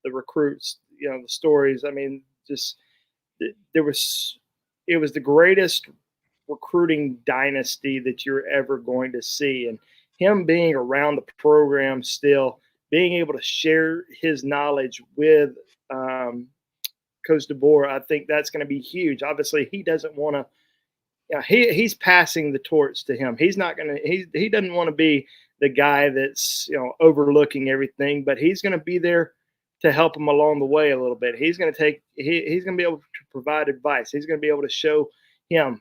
[SPEAKER 4] the recruits, the stories. I mean, it was the greatest recruiting dynasty that you're ever going to see, and him being around the program still, being able to share his knowledge with Coach DeBoer, I think that's going to be huge. Obviously, he doesn't want to. He's passing the torch to him. He's not going to. He doesn't want to be the guy that's overlooking everything, but he's going to be there to help him along the way a little bit. He's going to he's going to be able to provide advice. He's going to be able to show him,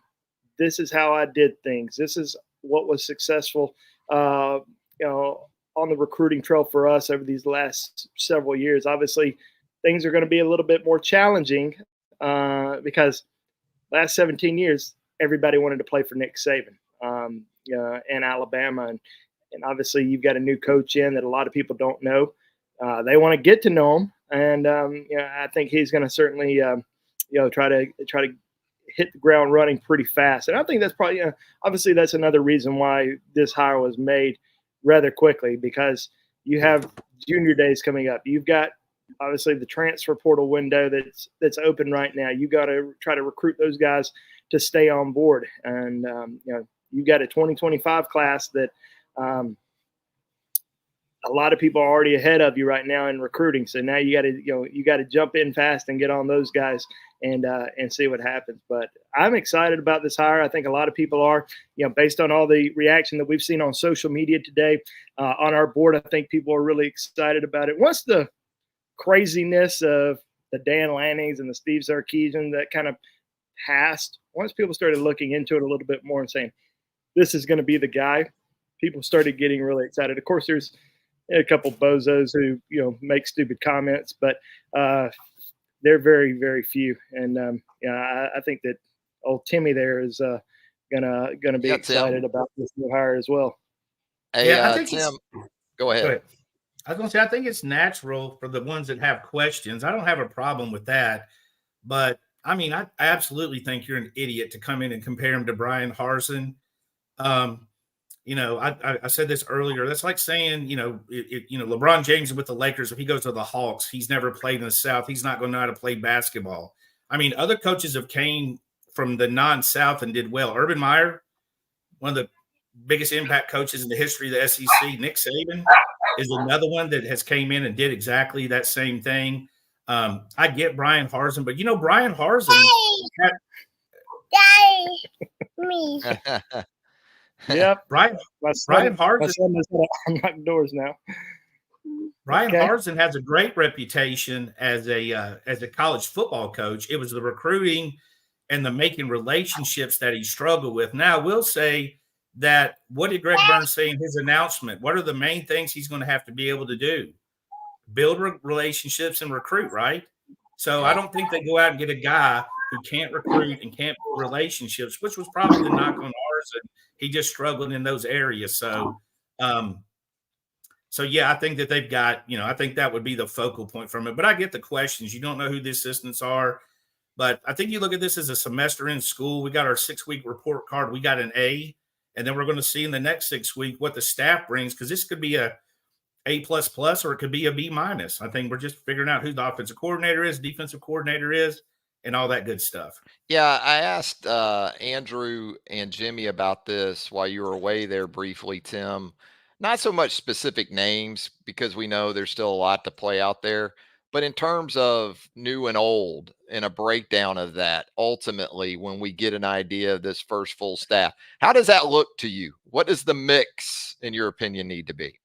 [SPEAKER 4] this is how I did things. This is what was successful, on the recruiting trail for us over these last several years. Obviously, things are going to be a little bit more challenging because last 17 years, everybody wanted to play for Nick Saban in Alabama. And obviously, you've got a new coach in that a lot of people don't know. They want to get to know him. And, I think he's going to certainly, try to hit the ground running pretty fast. And I think that's probably, obviously that's another reason why this hire was made rather quickly, because you have junior days coming up. You've got obviously the transfer portal window that's open right now. You got to try to recruit those guys to stay on board. And, you've got a 2025 class that a lot of people are already ahead of you right now in recruiting. So now you got to jump in fast and get on those guys and see what happens. But I'm excited about this hire. I think a lot of people are, based on all the reaction that we've seen on social media today, on our board. I think people are really excited about it. Once the craziness of the Dan Lannings and the Steve Sarkisian that kind of passed, once people started looking into it a little bit more and saying, this is going to be the guy, people started getting really excited. Of course, there's a couple bozos who, make stupid comments, but they're very, very few. And I think that old Timmy there is gonna be excited about this new hire as well.
[SPEAKER 1] Hey, Tim, go ahead.
[SPEAKER 2] I was going to say, I think it's natural for the ones that have questions. I don't have a problem with that, but I mean, I absolutely think you're an idiot to come in and compare him to Brian Harsin. I said this earlier. That's like saying, LeBron James with the Lakers, if he goes to the Hawks, he's never played in the South. He's not going to know how to play basketball. I mean, other coaches have came from the non-South and did well. Urban Meyer, one of the biggest impact coaches in the history of the SEC. Nick Saban is another one that has came in and did exactly that same thing. I get Brian Harsin, but Brian Harsin.
[SPEAKER 5] Me.
[SPEAKER 4] Yep.
[SPEAKER 2] Brian Harsin.
[SPEAKER 4] My son knows how to unlock doors now.
[SPEAKER 2] Brian Harsin has a great reputation as a college football coach. It was the recruiting and the making relationships that he struggled with. Now, I will say that what did Greg Burns say in his announcement? What are the main things he's going to have to be able to do? Build relationships and recruit, right? So I don't think they go out and get a guy who can't recruit and can't build relationships, which was probably the knock on Harsin. He just struggled in those areas. So yeah, I think that they've got, I think that would be the focal point from it. But I get the questions. You don't know who the assistants are. But I think you look at this as a semester in school. We got our 6-week report card. We got an A. And then we're going to see in the next 6 weeks what the staff brings, because this could be a A++ or it could be a B-. I think we're just figuring out who the offensive coordinator is, defensive coordinator is, and all that good stuff.
[SPEAKER 1] Yeah, I asked Andrew and Jimmy about this while you were away there briefly, Tim. Not so much specific names, because we know there's still a lot to play out there, but in terms of new and old and a breakdown of that, ultimately, when we get an idea of this first full staff, how does that look to you? What does the mix, in your opinion, need to be?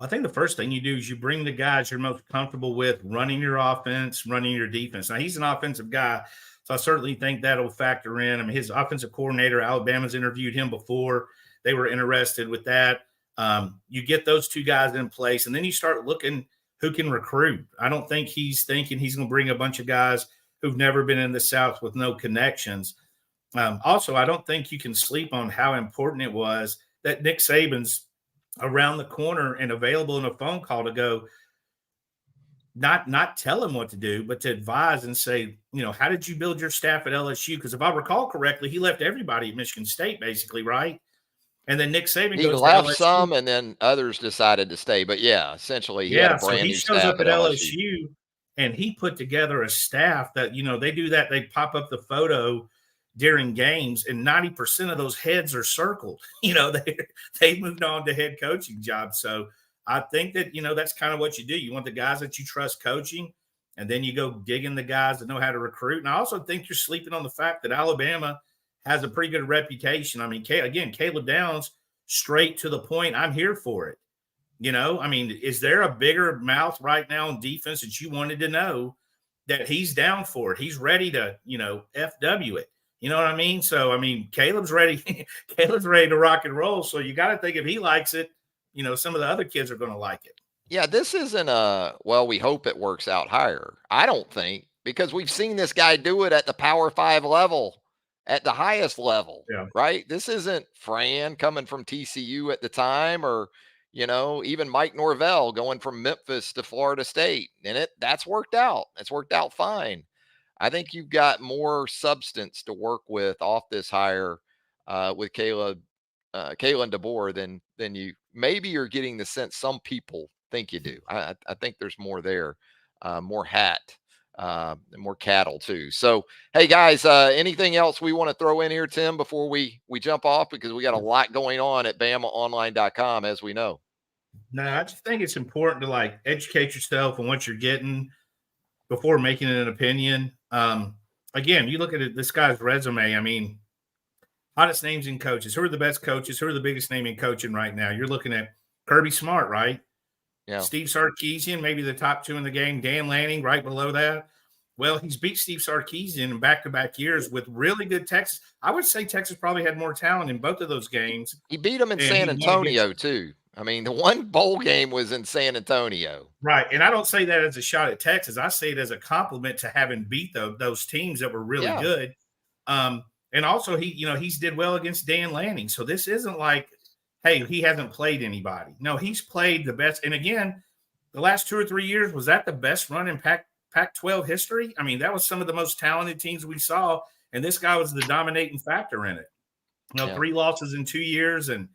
[SPEAKER 2] I think the first thing you do is you bring the guys you're most comfortable with running your offense, running your defense. Now, he's an offensive guy, so So I certainly think that'll factor in. I mean, his offensive coordinator, Alabama's interviewed him before. They were interested with that. You get those two guys in place, and then you start looking who can recruit. I don't think he's thinking he's going to bring a bunch of guys who've never been in the South with no connections. Also, I don't think you can sleep on how important it was that Nick Saban's around the corner and available in a phone call to go, not tell him what to do, but to advise and say, how did you build your staff at LSU? Because if I recall correctly, he left everybody at Michigan State, basically, right? And then Nick Saban
[SPEAKER 1] He
[SPEAKER 2] goes
[SPEAKER 1] left
[SPEAKER 2] to LSU.
[SPEAKER 1] some, and then others decided to stay. But yeah, essentially, he had a brand new
[SPEAKER 2] shows
[SPEAKER 1] staff
[SPEAKER 2] up at LSU, and he put together a staff that they do that. They pop up the photo during games, and 90% of those heads are circled. They moved on to head coaching jobs. So I think that that's kind of what you do. You want the guys that you trust coaching, and then you go digging the guys that know how to recruit. And I also think you're sleeping on the fact that Alabama has a pretty good reputation. I mean, again, Caleb Downs, straight to the point. I'm here for it. Is there a bigger mouth right now in defense that you wanted to know that he's down for it? He's ready to, FW it. You know what I mean? So, Caleb's ready. Caleb's ready to rock and roll. So you got to think if he likes it, some of the other kids are going to like it.
[SPEAKER 1] Yeah, this isn't we hope it works out higher. I don't think, because we've seen this guy do it at the Power 5 level, at the highest level, right? This isn't Fran coming from TCU at the time, or, even Mike Norvell going from Memphis to Florida State. And that's worked out. It's worked out fine. I think you've got more substance to work with off this hire with Kalen DeBoer than you maybe you're getting the sense some people think you do. I think there's more there, more hat, and more cattle too. So, hey guys, anything else we want to throw in here, Tim, before we jump off, because we got a lot going on at BamaOnLine.com, as we know.
[SPEAKER 2] No, I just think it's important to educate yourself on what you're getting before making an opinion. Again, you look at this guy's resume. Hottest names in coaches. Who are the best coaches? Who are the biggest name in coaching right now? You're looking at Kirby Smart, right?
[SPEAKER 1] Yeah.
[SPEAKER 2] Steve Sarkisian, maybe the top two in the game. Dan Lanning, right below that. Well, he's beat Steve Sarkisian in back-to-back years with really good Texas. I would say Texas probably had more talent in both of those games.
[SPEAKER 1] He beat them in San Antonio, too. The one bowl game was in San Antonio.
[SPEAKER 2] Right, and I don't say that as a shot at Texas. I say it as a compliment to having beat those teams that were really good. And also, he's did well against Dan Lanning. So this isn't like, hey, he hasn't played anybody. No, he's played the best. And again, the last 2 or 3 years, was that the best run in Pac-12 history? That was some of the most talented teams we saw, and this guy was the dominating factor in it. 3 losses in 2 years, and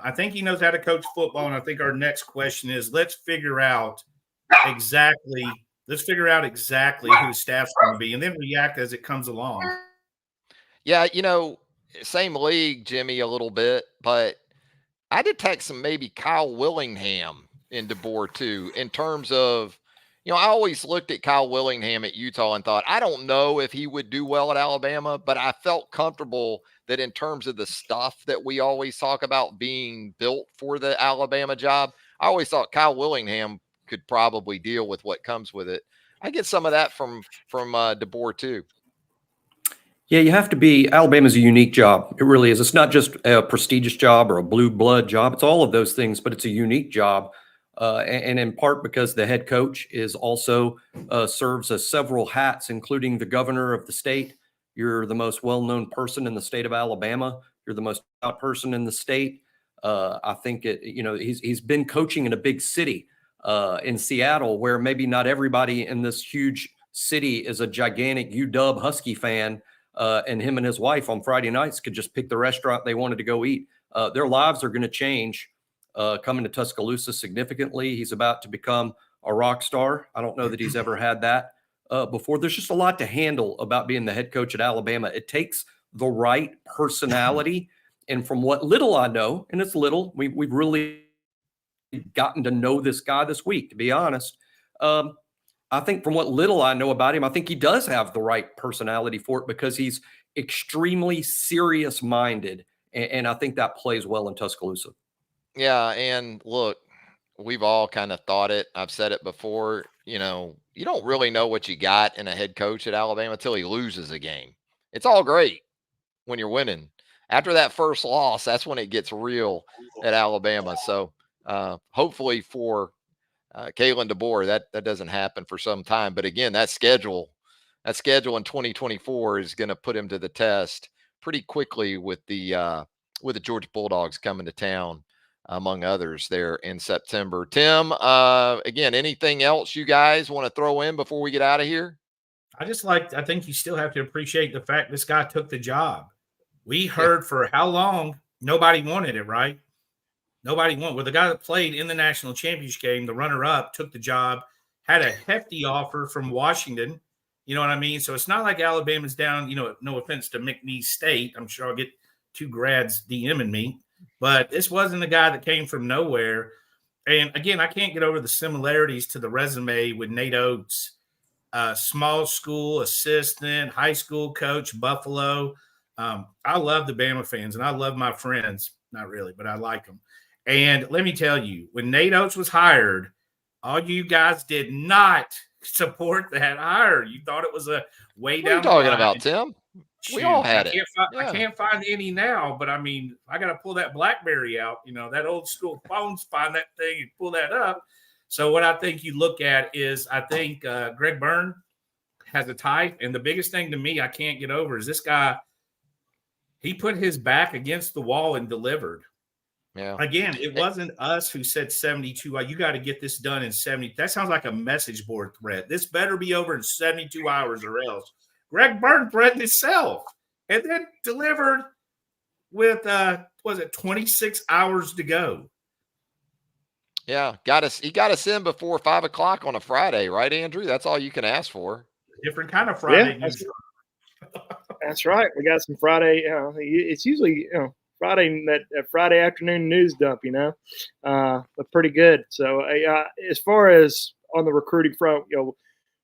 [SPEAKER 2] I think he knows how to coach football. And I think our next question is, let's figure out exactly who the staff's going to be, and then react as it comes along.
[SPEAKER 1] Yeah, same league, Jimmy, a little bit, but I detect some maybe Kyle Willingham in DeBoer too, in terms of, I always looked at Kyle Willingham at Utah and thought, I don't know if he would do well at Alabama, but I felt comfortable that in terms of the stuff that we always talk about being built for the Alabama job, I always thought Kyle Willingham could probably deal with what comes with it. I get some of that from DeBoer too.
[SPEAKER 3] Yeah, you have to be. Alabama's a unique job. It really is. It's not just a prestigious job or a blue blood job. It's all of those things, but it's a unique job. And in part because the head coach is also serves as several hats, including the governor of the state. You're the most well-known person in the state of Alabama. You're the most proud person in the state. I think he's been coaching in a big city in Seattle, where maybe not everybody in this huge city is a gigantic UW Husky fan. And him and his wife on Friday nights could just pick the restaurant they wanted to go eat. Their lives are going to change coming to Tuscaloosa significantly. He's about to become a rock star. I don't know that he's ever had that before. There's just a lot to handle about being the head coach at Alabama. It takes the right personality. And from what little I know, and it's little, we've really gotten to know this guy this week, to be honest. I think from what little I know about him, I think he does have the right personality for it, because he's extremely serious-minded, and I think that plays well in Tuscaloosa.
[SPEAKER 1] Yeah, and look, we've all kind of thought it. I've said it before. You don't really know what you got in a head coach at Alabama until he loses a game. It's all great when you're winning. After that first loss, that's when it gets real at Alabama. So hopefully for Kalen DeBoer, that doesn't happen for some time. But again, that schedule in 2024 is going to put him to the test pretty quickly with the Georgia Bulldogs coming to town, among others, there in September. Tim, again, anything else you guys want to throw in before we get out of here?
[SPEAKER 2] I think you still have to appreciate the fact this guy took the job. We heard for how long nobody wanted it, right? Nobody wanted. Well, the guy that played in the national championship game, the runner-up, took the job, had a hefty offer from Washington. You know what I mean? So it's not like Alabama's down, no offense to McNeese State. I'm sure I'll get 2 grads DMing me. But this wasn't a guy that came from nowhere. And, again, I can't get over the similarities to the resume with Nate Oats. Small school assistant, high school coach, Buffalo. I love the Bama fans, and I love my friends. Not really, but I like them. And let me tell you, when Nate Oats was hired, all you guys did not support that hire. You thought it was a way down.
[SPEAKER 1] What are you talking about, Tim? We all had it.
[SPEAKER 2] I can't find any now, but I mean, I got to pull that BlackBerry out. That old school phones, find that thing and pull that up. So what I think you look at is I think Greg Byrne has a type. And the biggest thing to me I can't get over is this guy, he put his back against the wall and delivered.
[SPEAKER 1] Yeah.
[SPEAKER 2] Again, it wasn't us who said 72. You got to get this done in 70. That sounds like a message board thread. This better be over in 72 hours or else. Greg Byrne threatened himself and then delivered with, 26 hours to go.
[SPEAKER 1] Yeah, he got us in before 5 o'clock on a Friday, right, Andrew? That's all you can ask for.
[SPEAKER 2] Different kind of Friday.
[SPEAKER 4] Yeah, that's right. We got some Friday. It's usually Friday, that Friday afternoon news dump. But pretty good. So as far as on the recruiting front,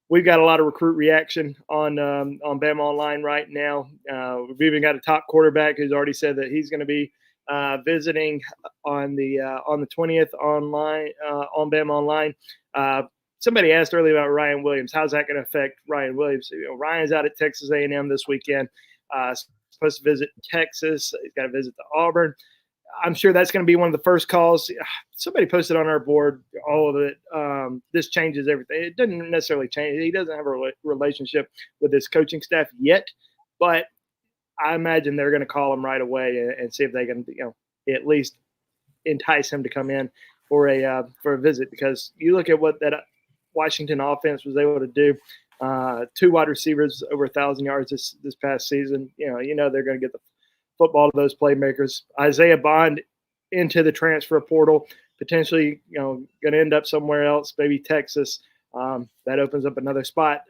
[SPEAKER 4] we've got a lot of recruit reaction on BamaOnLine right now. We've even got a top quarterback who's already said that he's going to be visiting on the 20th online on BamaOnLine. Somebody asked earlier about Ryan Williams. How's that going to affect Ryan Williams? Ryan's out at Texas A&M this weekend. Supposed to visit Texas. He's got to visit the Auburn. I'm sure that's going to be one of the first calls. Somebody posted on our board all of it. This changes everything. It doesn't necessarily change. He doesn't have a relationship with his coaching staff yet, but I imagine they're going to call him right away and see if they can, at least entice him to come in for a visit. Because you look at what that Washington offense was able to do. 2 wide receivers over 1,000 yards this past season. They're going to get the football to those playmakers. Isaiah Bond into the transfer portal, potentially, going to end up somewhere else, maybe Texas. That opens up another spot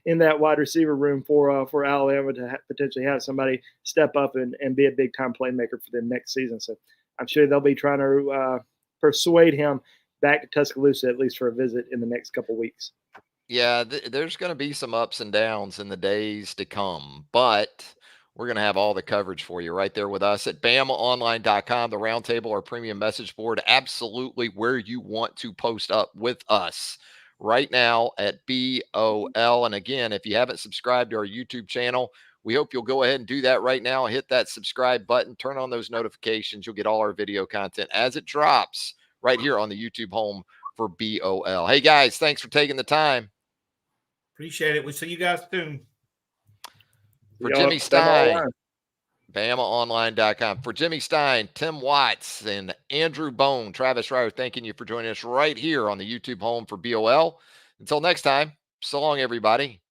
[SPEAKER 4] in that wide receiver room for Alabama to potentially have somebody step up and be a big time playmaker for them next season. So I'm sure they'll be trying to persuade him back to Tuscaloosa, at least for a visit in the next couple of weeks.
[SPEAKER 1] Yeah, there's going to be some ups and downs in the days to come, but we're going to have all the coverage for you right there with us at BamaOnLine.com, the roundtable, our premium message board, absolutely where you want to post up with us right now at BOL. And again, if you haven't subscribed to our YouTube channel, we hope you'll go ahead and do that right now. Hit that subscribe button, turn on those notifications. You'll get all our video content as it drops right here on the YouTube home for BOL. Hey, guys, thanks for taking the time.
[SPEAKER 2] Appreciate it. We'll see you guys soon.
[SPEAKER 1] For Jimmy Stein, BamaOnline.com. For Jimmy Stein, Tim Watts, and Andrew Bone, Travis Reier, thanking you for joining us right here on the YouTube home for BOL. Until next time, so long, everybody.